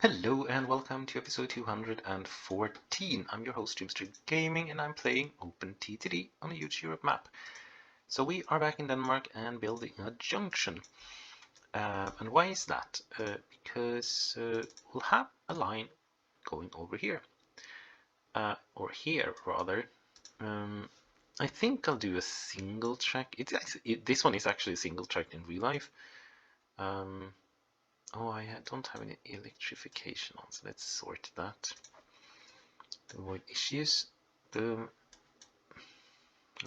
Hello and welcome to episode 214. I'm your host Streamster Gaming and I'm playing OTTD on a huge Europe map. So we are back in Denmark and building a junction. And why is that? Because we'll have a line going over here. Or here rather. I think I'll do a single track. This one is actually a single track in real life. Oh, I don't have any electrification on, so let's sort that. Avoid issues. I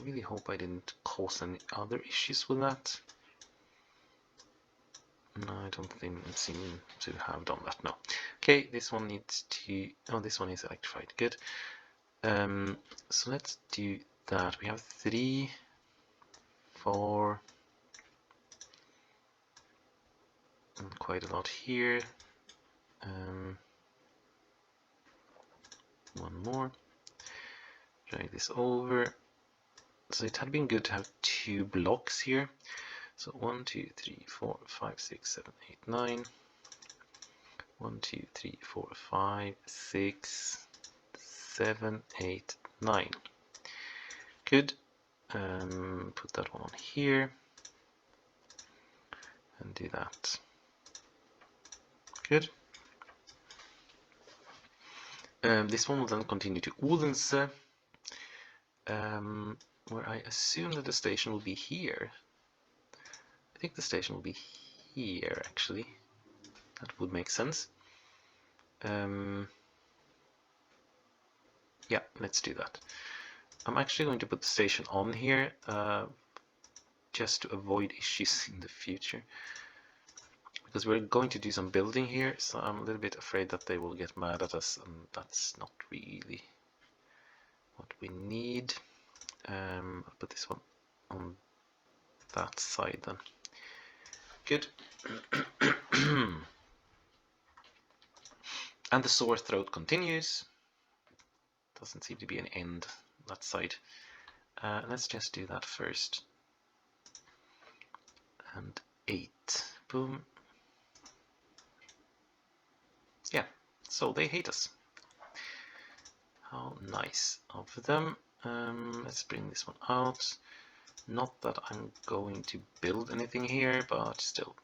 really hope I didn't cause any other issues with that. No, I don't seem to have done that. No. Okay, this one needs to. Oh, this one is electrified. Good. So let's do that. We have 3, 4. And quite a lot here. One more. Drag this over. So it had been good to have 2 blocks here. So 1, 2, 3, 4, 5, 6, 7, 8, 9. 1, 2, 3, 4, 5, 6, 7, 8, 9. Good. Put that one on here. And do that. Good. This one will then continue to Odense, where I assume that the station will be here. I think the station will be here, actually. That would make sense. Yeah, let's do that. I'm actually going to put the station on here, just to avoid issues in the future. Because we're going to do some building here, so I'm a little bit afraid that they will get mad at us, and that's not really what we need. I'll put this one on that side then. Good. And the sore throat continues. Doesn't seem to be an end on that side. Let's just do that first. And 8. Boom. Yeah, so they hate us. How nice of them. Let's bring this one out. Not that I'm going to build anything here, but still.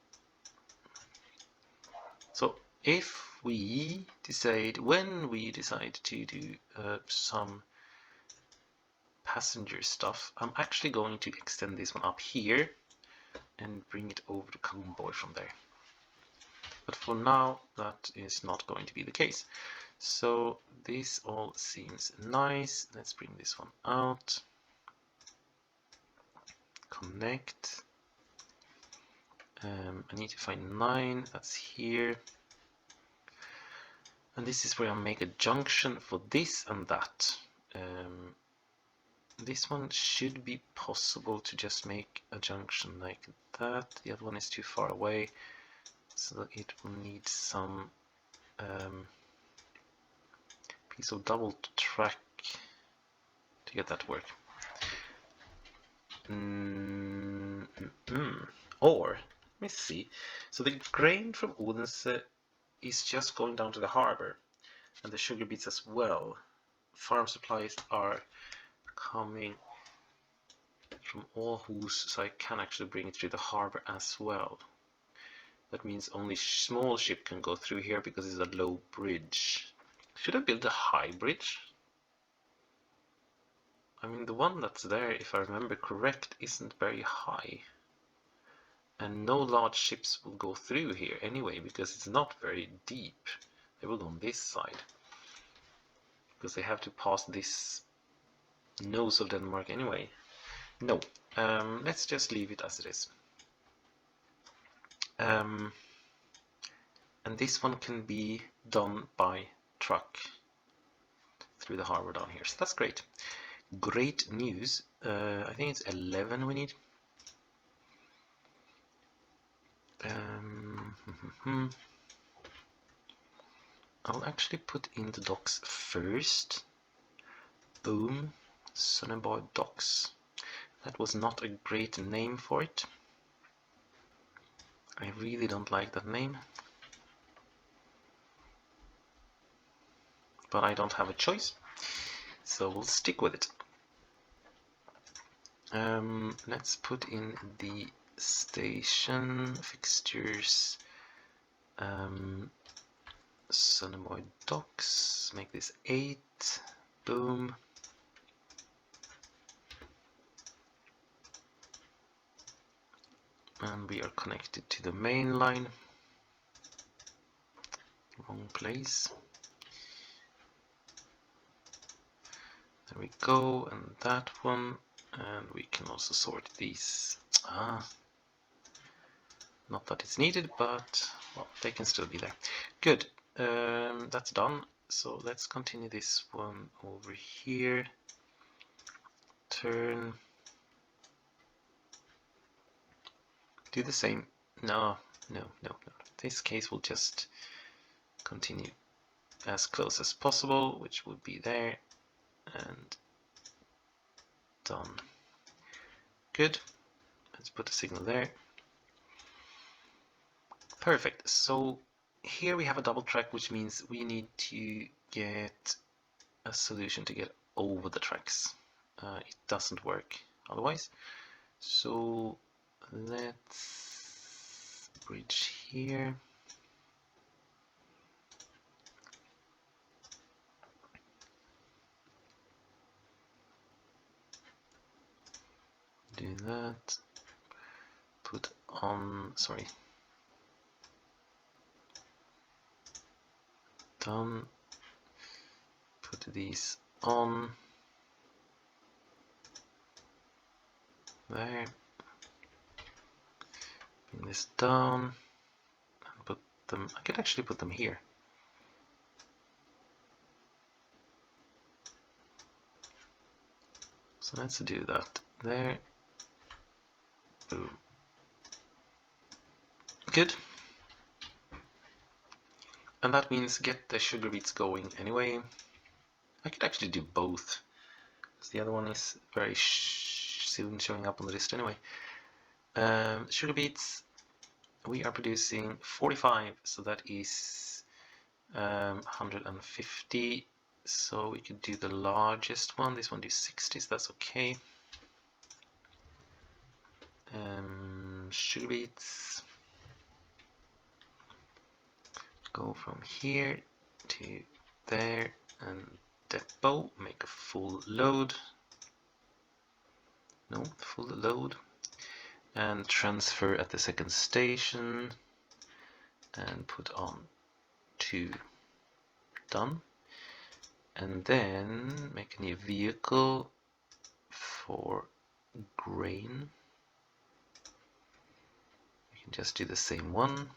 So if we decide, when we decide to do some passenger stuff, I'm actually going to extend this one up here and bring it over to Kalundborg from there. But for now, that is not going to be the case. So this all seems nice. Let's bring this one out. Connect. I need to find 9. That's here. And this is where I make a junction for this and that. This one should be possible to just make a junction like that. The other one is too far away, so it will need some piece of double track to get that to work. Or, let me see. So the grain from Odense is just going down to the harbor, and the sugar beets as well. Farm supplies are coming from Aarhus, so I can actually bring it through the harbor as well. That means only small ship can go through here because it's a low bridge. Should I build a high bridge? I mean, the one that's there, if I remember correct, isn't very high. And no large ships will go through here anyway, because it's not very deep. They will go on this side. Because they have to pass this nose of Denmark anyway. No, let's just leave it as it is. And this one can be done by truck through the harbor down here, so that's great. Great news. I think it's 11 we need. I'll actually put in the docks first. Boom. Sønderborg docks. That was not a great name for it. I really don't like that name. but I don't have a choice, so we'll stick with it. Let's put in the station fixtures. Sønderborg docks, make this 8, boom. And we are connected to the main line. Wrong place. There we go, and that one, and we can also sort these. Not that it's needed, but well, they can still be there. Good. That's done. So let's continue this one over here. Turn. Do the same. No. This case will just continue as close as possible, which would be there, and done. Good. Let's put a signal there. Perfect. So here we have a double track, which means we need to get a solution to get over the tracks. It doesn't work otherwise. So let's bridge here. Do that. Put on, sorry. Done. Put these on. There. Bring this down. And put them, I could actually put them here. So let's do that. There. Boom. Good. And that means get the sugar beets going anyway. I could actually do both, because the other one is very soon showing up on the list anyway. Sugar beets, we are producing 45, so that is 150. So we could do the largest one. This one do 60, so that's okay. Sugar beets. Go from here to there and depot, make a full load. No, full load. And transfer at the second station and put on 2. Done. And then make a new vehicle for grain. You can just do the same one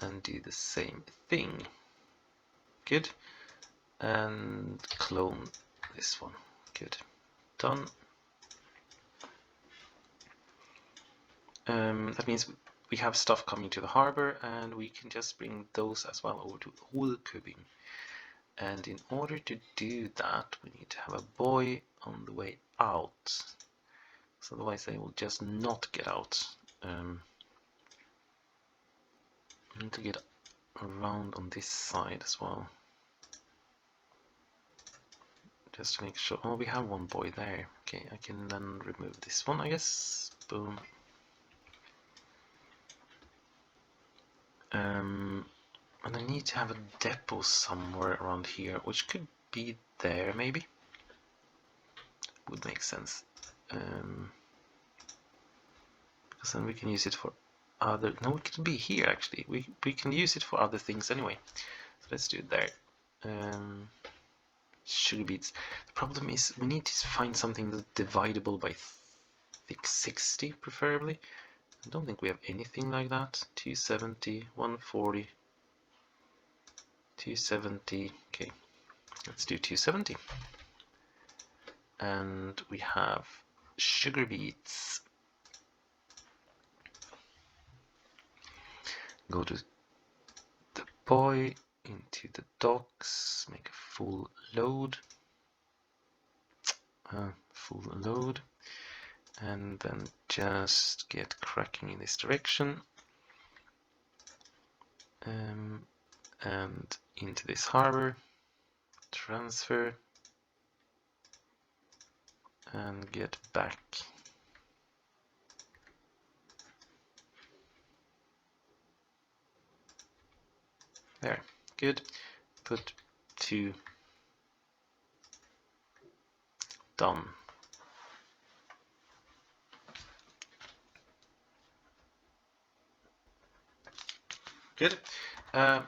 and do the same thing. Good. And clone this one. Good. Done. That means we have stuff coming to the harbor, and we can just bring those as well over to Rødby. And in order to do that, we need to have a buoy on the way out. So otherwise they will just not get out. I need to get around on this side as well. Just to make sure. Oh, we have one buoy there. Okay, I can then remove this one, I guess. Boom. And I need to have a depot somewhere around here, which could be there maybe. Would make sense. Because then we can use it for other. No, it can be here actually. We can use it for other things anyway. So let's do it there. Sugar beets. The problem is we need to find something that's divisible by 60 preferably. I don't think we have anything like that. 270, 140, 270. Okay, let's do 270. And we have sugar beets. Go to the buoy, into the docks, make a full load. And then just get cracking in this direction. and into this harbor, transfer, and get back. There, good. Put 2, done. Good.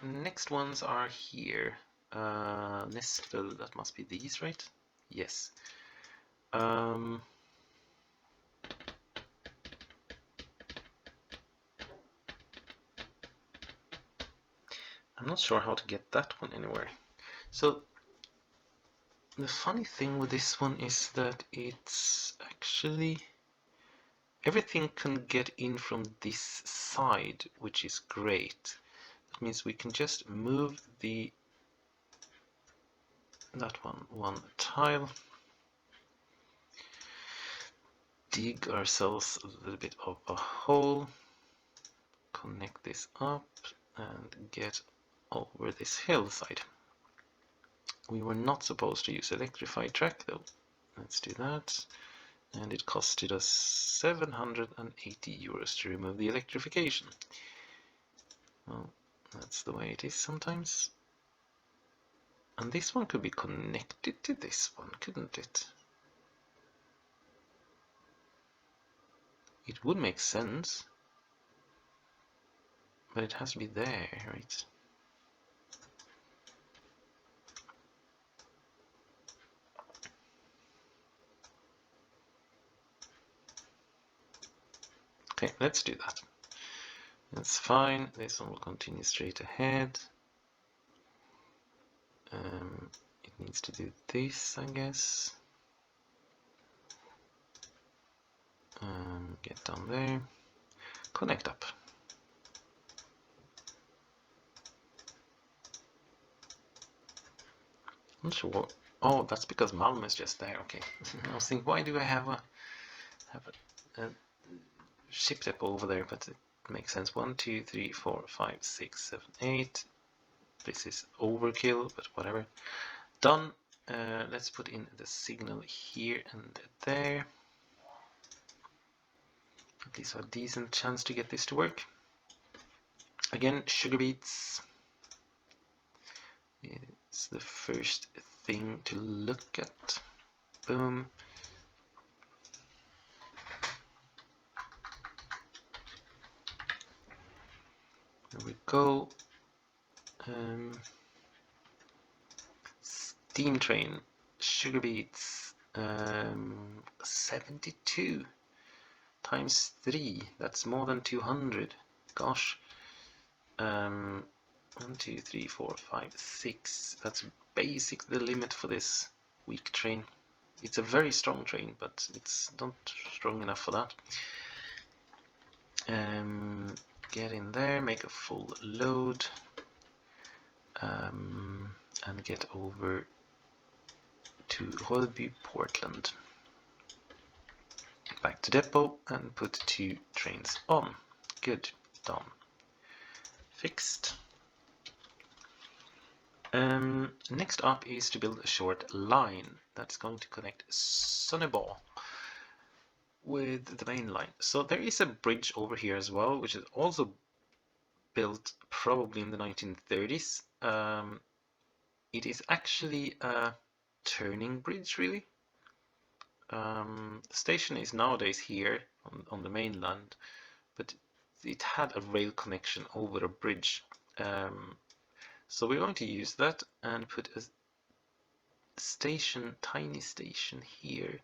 Next ones are here. Nespel, that must be these, right? Yes. I'm not sure how to get that one anywhere. So the funny thing with this one is that it's actually everything can get in from this side, which is great. That means we can just move that one tile, dig ourselves a little bit of a hole, connect this up, and get over this hillside. We were not supposed to use electrified track though. Let's do that. And it costed us 780 euros to remove the electrification. Well, that's the way it is sometimes. And this one could be connected to this one, couldn't it? It would make sense. But it has to be there, right? Okay, let's do that. That's fine. This one will continue straight ahead. It needs to do this, I guess. Get down there. Connect up. Not sure. Oh, that's because Malmö is just there. Okay. I was thinking, why do I have a ship depot over there? But it makes sense. 1, 2, 3, 4, 5, 6, 7, 8. This is overkill, but whatever. Done. Let's put in the signal here and there. At least a decent chance to get this to work. Again, sugar beets. It's the first thing to look at. Boom. There we go. Steam train, sugar beets, 72 times 3. That's more than 200. Gosh. 1, 2, 3, 4, 5, 6. That's basically the limit for this weak train. It's a very strong train, but it's not strong enough for that. Get in there, make a full load, and get over to Rødby, Portland. Back to depot and put 2 trains on. Good, done. Fixed. Next up is to build a short line that's going to connect Sønderborg with the main line. So there is a bridge over here as well, which is also built probably in the 1930s. It is actually a turning bridge, really. The station is nowadays here on the mainland, but it had a rail connection over a bridge. So we're going to use that and put a station, tiny station here,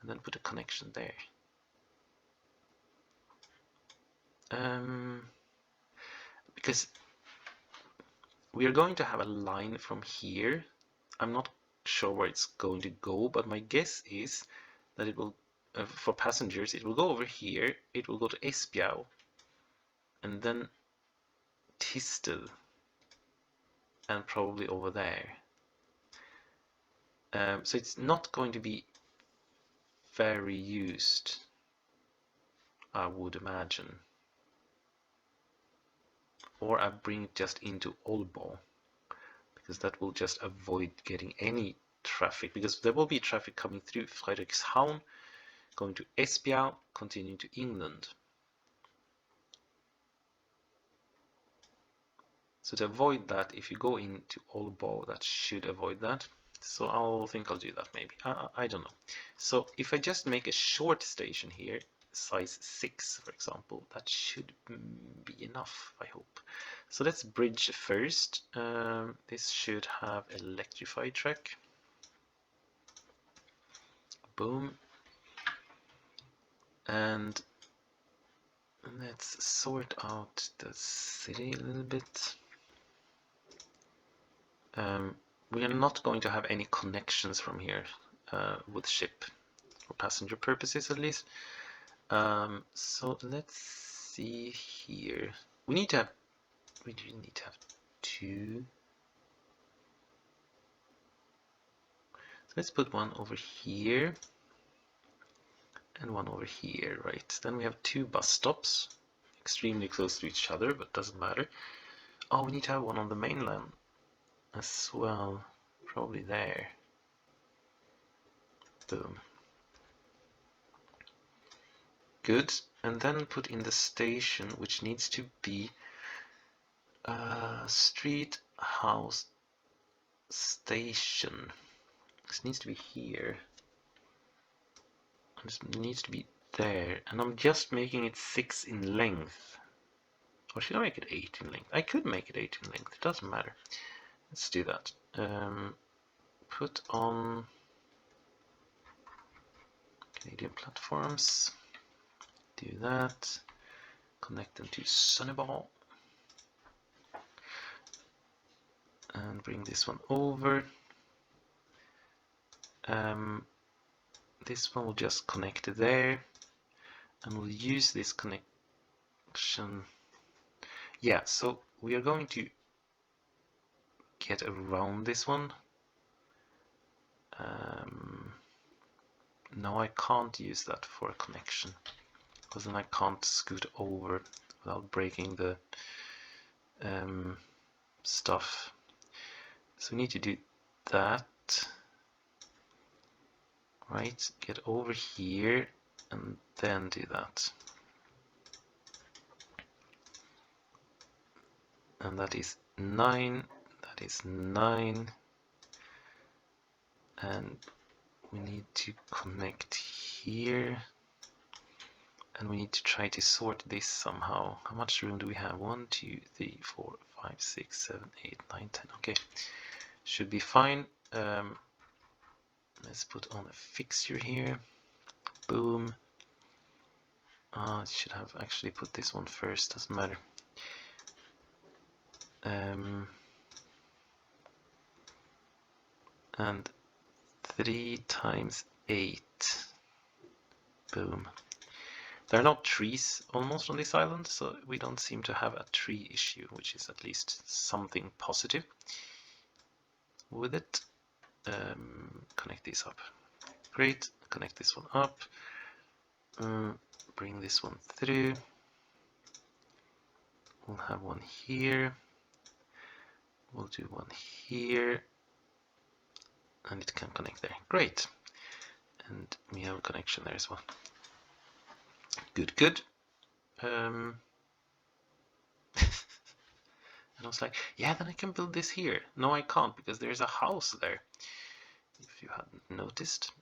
and then put a connection there. Because we are going to have a line from here. I'm not sure where it's going to go, but my guess is that it will, for passengers, it will go over here, it will go to Esbjerg, and then Tistel, and probably over there. So it's not going to be very used, I would imagine. or I bring it just into Aalborg, because that will just avoid getting any traffic, because there will be traffic coming through Frederikshavn, going to Esbjerg, continuing to England. So to avoid that, if you go into Aalborg, that should avoid that. So I'll do that maybe. I don't know. So if I just make a short station here, size 6, for example, that should be enough, I hope. So let's bridge first. This should have electrified track. Boom. And let's sort out the city a little bit. We are not going to have any connections from here with ship, for passenger purposes at least. So let's see here. We do need to have 2. So let's put one over here and one over here, right? Then we have 2 bus stops, extremely close to each other, but doesn't matter. Oh, we need to have one on the mainland as well, probably there. Boom. Good. And then put in the station, which needs to be street, house, station. This needs to be here. This needs to be there. And I'm just making it 6 in length. Or should I make it 8 in length? I could make it 8 in length. It doesn't matter. Let's do that. Put on Canadian platforms. Do that. Connect them to Sønderborg. And bring this one over. This one will just connect there. And we'll use this connection. Yeah, so we are going to get around this one. No, I can't use that for a connection, because then I can't scoot over without breaking the stuff. So we need to do that. Right, get over here and then do that. And that is 9, that is 9. And we need to connect here. And we need to try to sort this somehow. How much room do we have? 1, 2, 3, 4, 5, 6, 7, 8, 9, 10. Okay, should be fine. Let's put on a fixture here. Boom. I should have actually put this one first, doesn't matter. And 3 times 8. Boom. There are no trees almost on this island, so we don't seem to have a tree issue, which is at least something positive with it. Connect these up. Great. Connect this one up. Bring this one through. We'll have one here. We'll do one here. And it can connect there. Great. And we have a connection there as well. Good, good. And I was like, yeah, then I can build this here. No, I can't, because there's a house there. If you hadn't noticed.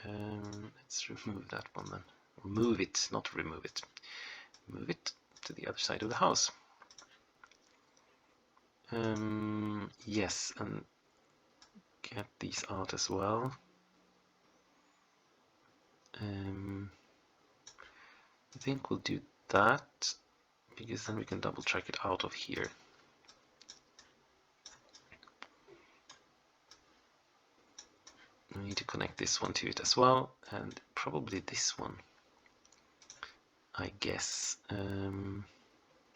Let's remove that one then. Move it, not remove it. Move it to the other side of the house. Yes, and get these out as well. I think we'll do that, because then we can double track it out of here. We need to connect this one to it as well, and probably this one, I guess.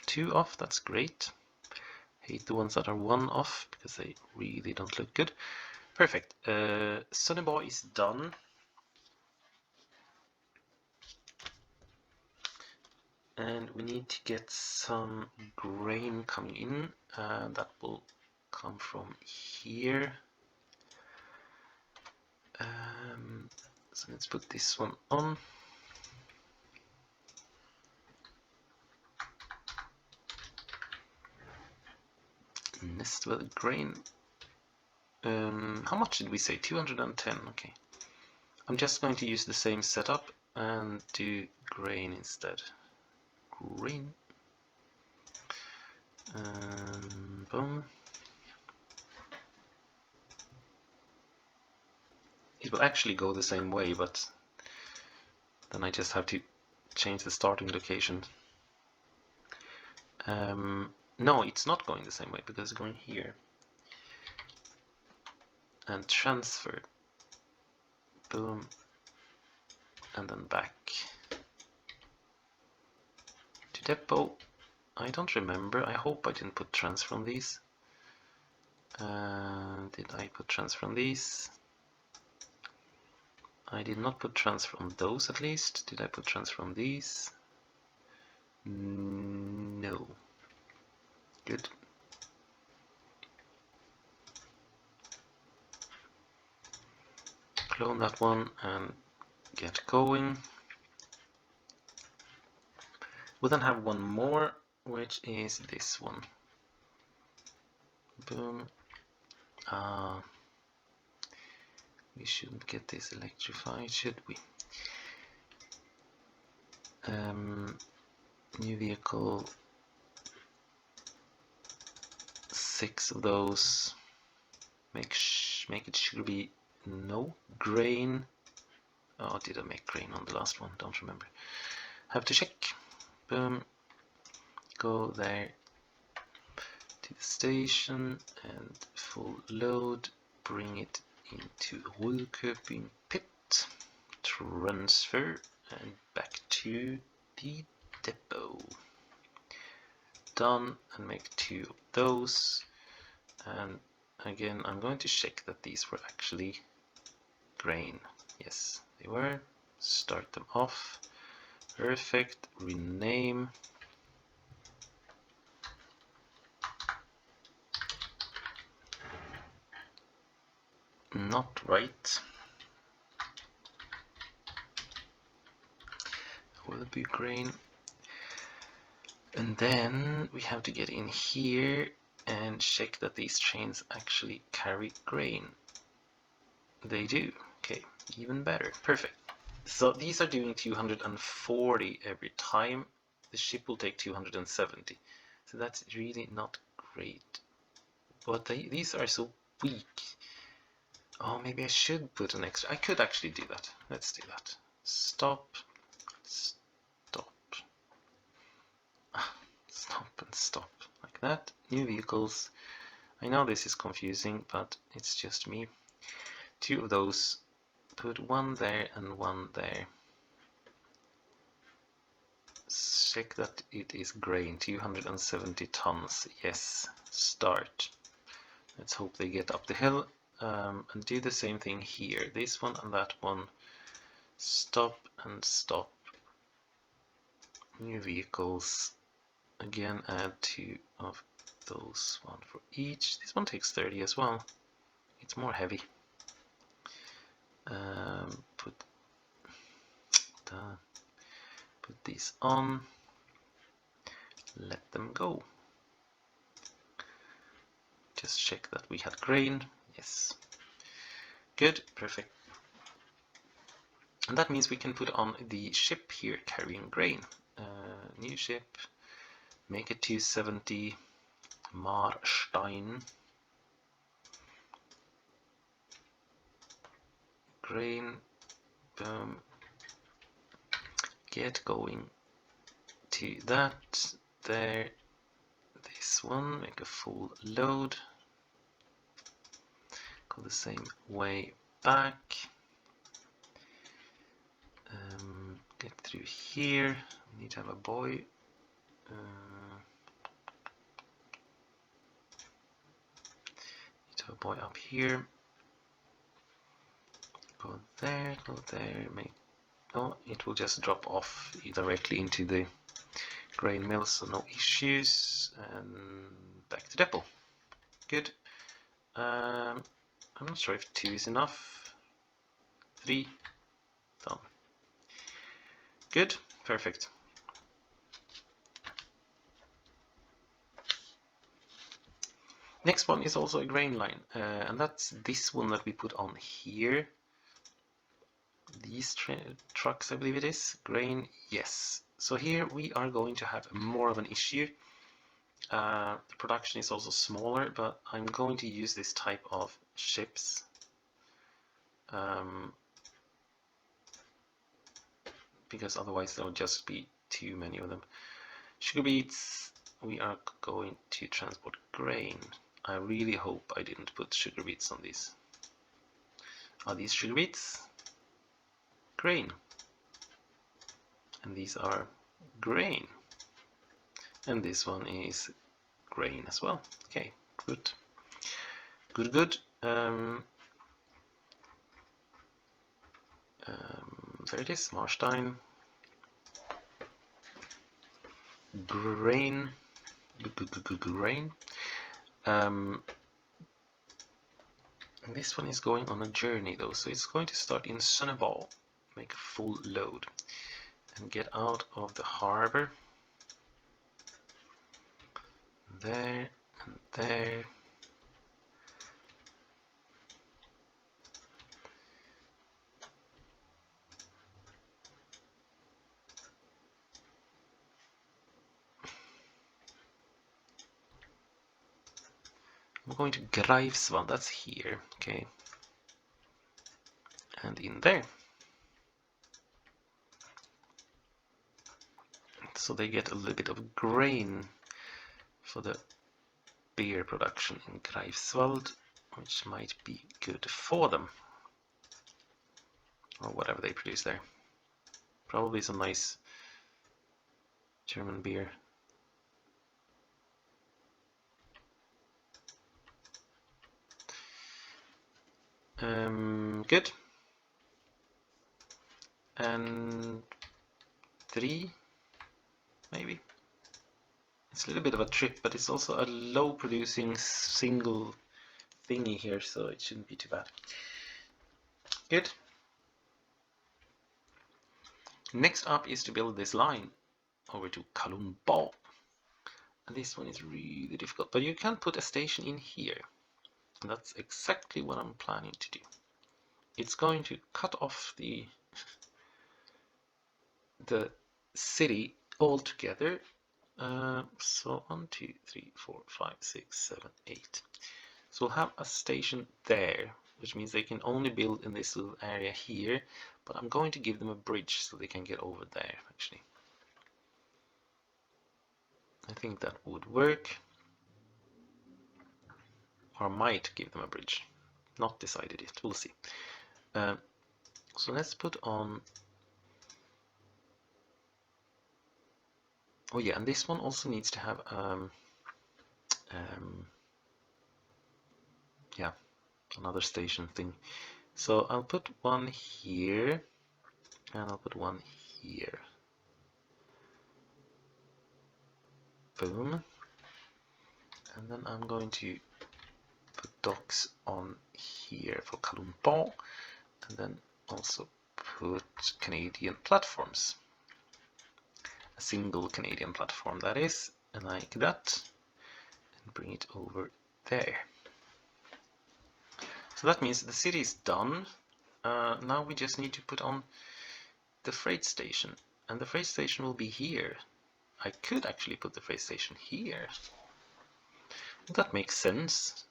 2 off, that's great. Hate the ones that are 1 off, because they really don't look good. Perfect. Sønderborg is done. And we need to get some grain coming in. That will come from here. So let's put this one on. Nest well grain. How much did we say? 210. Okay. I'm just going to use the same setup and do grain instead. Grain. Boom. It will actually go the same way, but then I just have to change the starting location. No, it's not going the same way because it's going here. And transfer. Boom. And then back to depot. I don't remember. I hope I didn't put transfer on these. Did I put transfer on these? I did not put transfer on those at least. Did I put transfer on these? No. Good. Clone that one and get going. We'll then have one more, which is this one. Boom. We shouldn't get this electrified, should we? New vehicle. 6 of those. Make it Sugar Beet. No grain. Oh, did I make grain on the last one? Don't remember. Have to check. Boom. Go there to the station and full load. Bring it into Rødby pit. Transfer and back to the depot. Done, and make 2 of those. And again, I'm going to check that these were actually grain. Yes, they were. Start them off. Perfect. Rename. Not right. Will it be grain? And then we have to get in here and check that these trains actually carry grain. They do. Okay, even better. Perfect. So these are doing 240 every time. The ship will take 270. So that's really not great. But these are so weak. Oh, maybe I should put an extra. I could actually do that. Let's do that. Stop. Stop. Stop and stop. Like that. New vehicles. I know this is confusing, but it's just me. 2 of those. Put 1 there and 1 there. Check that it is grain. 270 tons. Yes. Start. Let's hope they get up the hill. And do the same thing here. This one and that one. Stop and stop. New vehicles. Again, add 2 of those, 1 for each. This one takes 30 as well. It's more heavy. Put these on. Let them go. Just check that we had grain. Yes. Good. Perfect. And that means we can put on the ship here carrying grain. New ship. Make it 270. Marstein. Grain. Boom. Get going to that. There. This one. Make a full load. Go the same way back. Get through here. We need to have a boy. Need to have a boy up here. Go there, make. Oh, it will just drop off directly into the grain mill, so no issues. And back to depot. Good. I'm not sure if 2 is enough. 3. Done. Good. Perfect. Next one is also a grain line, and that's this one that we put on here. These trucks, I believe it is. Grain, yes. So here we are going to have more of an issue. The production is also smaller, but I'm going to use this type of ships. Because otherwise there will just be too many of them. Sugar beets, we are going to transport grain. I really hope I didn't put sugar beets on these. Are these sugar beets? Grain. And these are grain. And this one is grain as well. Okay, good. Good, good. There it is, Marstein. Grain. Grain. And this one is going on a journey though, so it's going to start in Sønderborg, make a full load, and get out of the harbor. There and there. I'm going to Greifswald, that's here, okay. And in there. So they get a little bit of grain for the beer production in Greifswald, which might be good for them. Or whatever they produce there. Probably some nice German beer. Good. And 3, maybe. It's a little bit of a trip, but it's also a low producing single thingy here, so it shouldn't be too bad. Good. Next up is to build this line over to Kalundborg. And this one is really difficult, but you can put a station in here. And that's exactly what I'm planning to do. It's going to cut off the city altogether. So 1, 2, 3, 4, 5, 6, 7, 8. So we'll have a station there, which means they can only build in this little area here, but I'm going to give them a bridge so they can get over there, actually. I think that would work. Or might give them a bridge. Not decided yet, we'll see. So let's put on... Oh yeah, and this one also needs to have yeah, another station thing. So I'll put one here, and I'll put one here. Boom. And then I'm going to put docks on here for Kalundborg, and then also put Canadian platforms. A single Canadian platform, that is, and like that, and bring it over there. So that means the city is done. Now we just need to put on the freight station, and the freight station will be here. I could actually put the freight station here. That makes sense.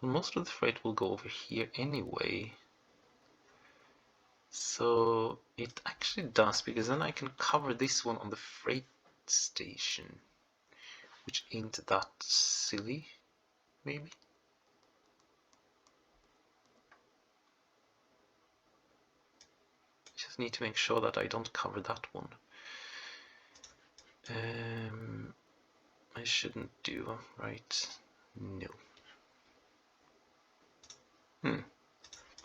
Most of the freight will go over here anyway. So it actually does, because then I can cover this one on the freight station, which ain't that silly, maybe. Just need to make sure that I don't cover that one. I shouldn't do, right? No.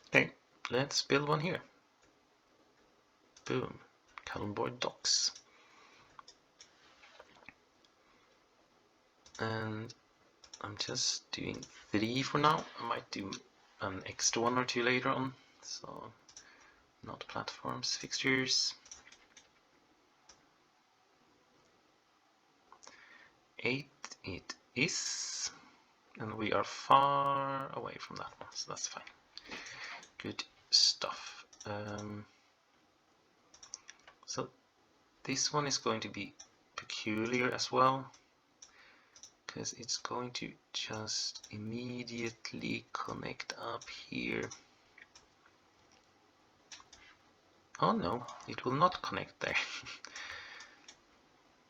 Okay, let's build one here. Boom. Kalundborg docks. And I'm just doing 3 for now. I might do an extra 1 or 2 later on. So not platforms, fixtures. 8 it is, and we are far away from that one, so that's fine. Good stuff. So this one is going to be peculiar as well, because it's going to just immediately connect up here. Oh no, it will not connect there.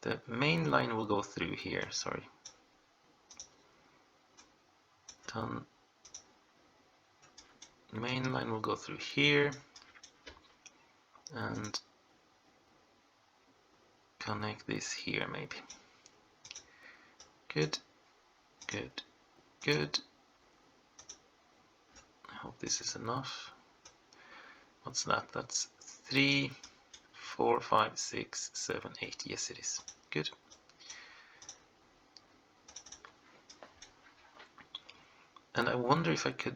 The main line will go through here, sorry. Done. Main line will go through here and connect this here maybe. Good, good, good. I hope this is enough. What's that? That's 3, 4, 5, 6, 7, 8. Yes, it is. Good. And I wonder if I could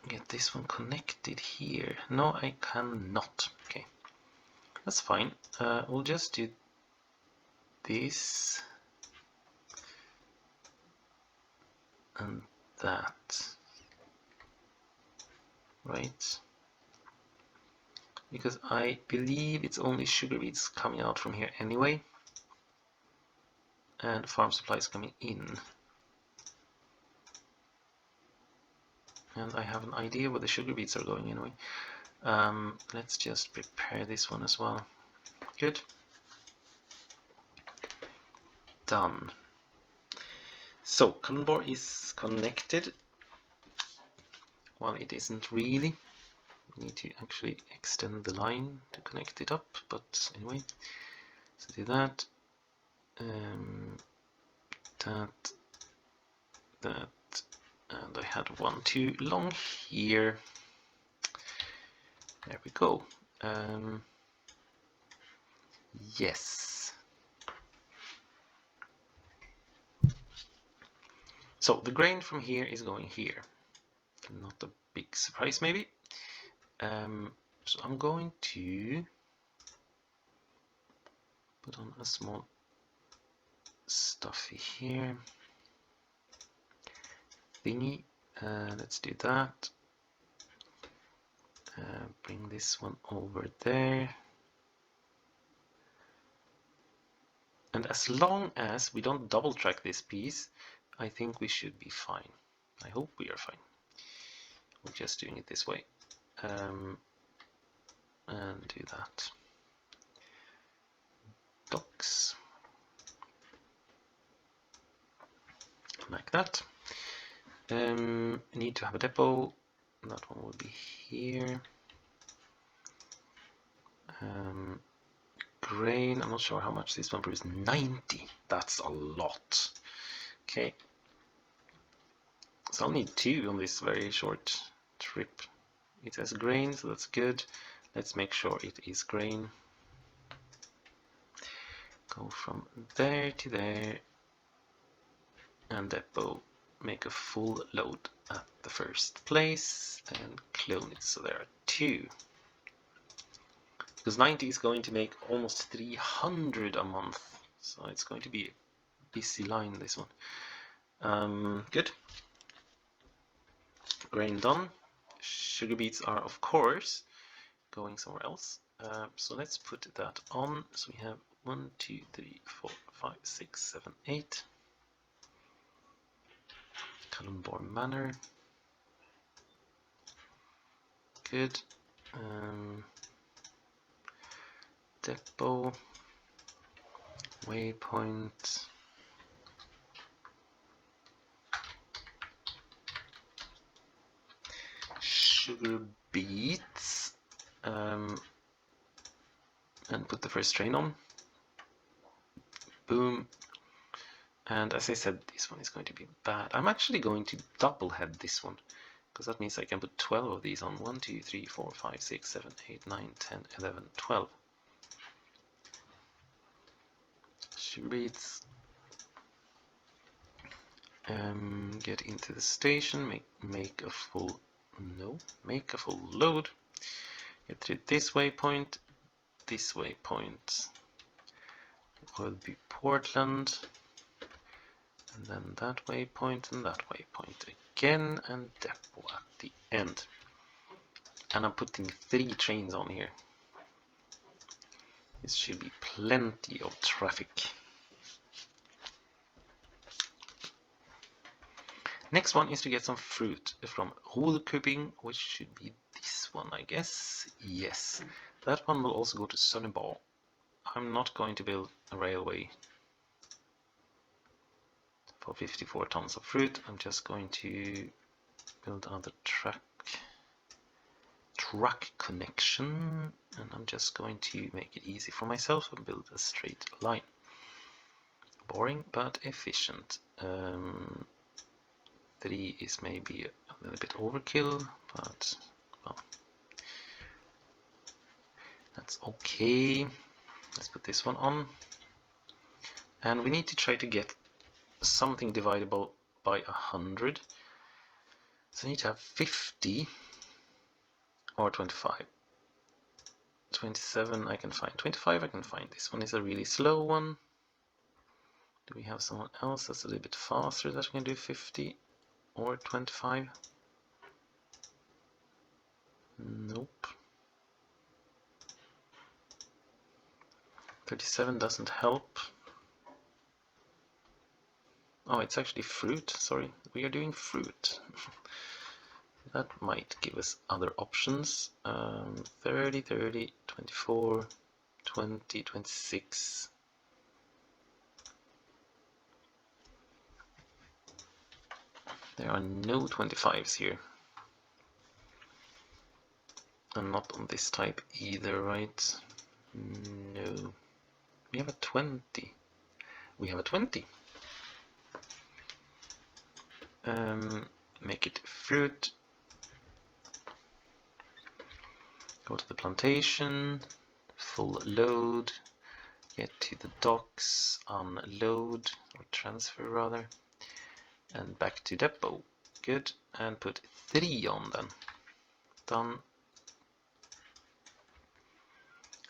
get this one connected here. No, I cannot. Okay, that's fine. We'll just do this and that, right? Because I believe it's only sugar beets coming out from here anyway, and farm supplies coming in. And I have an idea where the sugar beets are going anyway. Let's just prepare this one as well. Good. Done. So Kalundborg is connected. Well, it isn't really. We need to actually extend the line to connect it up, but anyway, so do that. That, and I had one too long here. There we go. Yes. So the grain from here is going here. Not a big surprise, maybe. So I'm going to put on a small stuffy here thingy. Let's do that. Bring this one over there. And as long as we don't double track this piece, I think we should be fine. I hope we are fine. We're just doing it this way. And do that. Docks. Like that. Need to have a depot. That one will be here. Grain, I'm not sure how much this one produced. 90. That's a lot. Okay. So I'll need 2 on this very short trip. It has grain, so that's good. Let's make sure it is grain. Go from there to there. And depot. Make a full load at the first place and clone it. So there are 2. Because 90 is going to make almost 300 a month. So it's going to be a busy line, this one. Good. Grain done. Sugar beets are, of course, going somewhere else. So let's put that on. So we have 1, 2, 3, 4, 5, 6, 7, 8. Kalundborg Manor. Good. Depot. Waypoint. Sugar beets. And put the first train on. Boom. And as I said, this one is going to be bad. I'm actually going to double head this one because that means I can put 12 of these on. 1, 2, 3, 4, 5, 6, 7, 8, 9, 10, 11, 12. Sugar beets. Get into the station, make a full load. Get to this waypoint, Rødby, Portland, and then that waypoint and that waypoint again, and depot at the end. And I'm putting 3 trains on here. This should be plenty of traffic. Next one is to get some fruit from Rødby, which should be this one, I guess. Yes, that one will also go to Sønderborg. I'm not going to build a railway for 54 tons of fruit. I'm just going to build another truck connection, and I'm just going to make it easy for myself and build a straight line. Boring but efficient. 3 is maybe a little bit overkill, but well, that's okay. Let's put this one on, and we need to try to get something dividable by 100. So I need to have 50 or 25. 27 I can find, 25 I can find. This one is a really slow one. Do we have someone else that's a little bit faster that we can do 50 or 25? Nope. 37 doesn't help. Oh, it's actually fruit. Sorry, we are doing fruit. That might give us other options. 30, 30, 24, 20, 26. There are no 25s here. And not on this type either, right? No. We have a 20. We have a 20. Make it fruit. Go to the plantation, full load, get to the docks, unload, or transfer rather, and back to depot. Good, and put 3 on then. Done.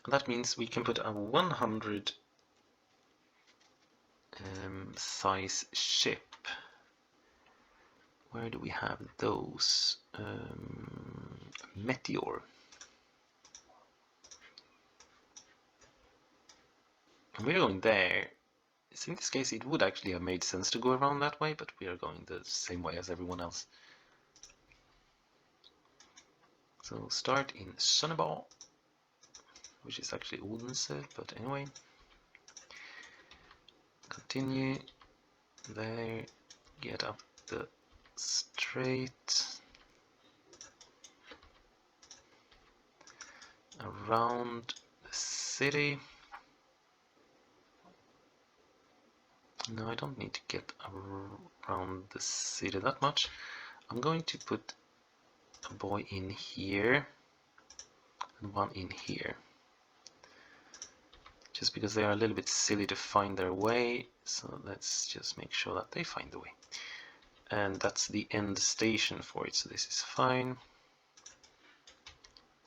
And that means we can put a 100 size ship. Where do we have those? Meteor. And we're going there. So in this case it would actually have made sense to go around that way, but we are going the same way as everyone else. So start in Sønderborg, which is actually Odense, but anyway. Continue there, get up the straight, around the city. No, I don't need to get around the city that much. I'm going to put a boy in here and one in here, just because they are a little bit silly to find their way. So let's just make sure that they find the way. And that's the end station for it, so this is fine.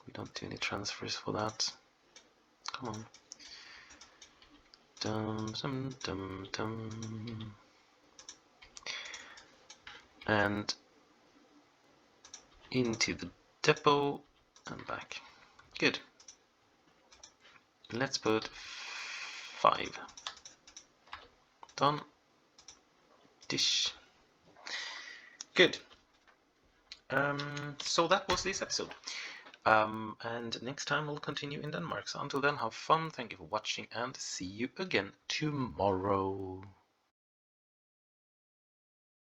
We don't do any transfers for that. Come on. Dum, dum, dum, dum. And into the depot and back. Good. Let's put 5. Done. Dish. Good. So that was this episode. And next time we'll continue in Denmark. So until then, have fun, thank you for watching, and see you again tomorrow.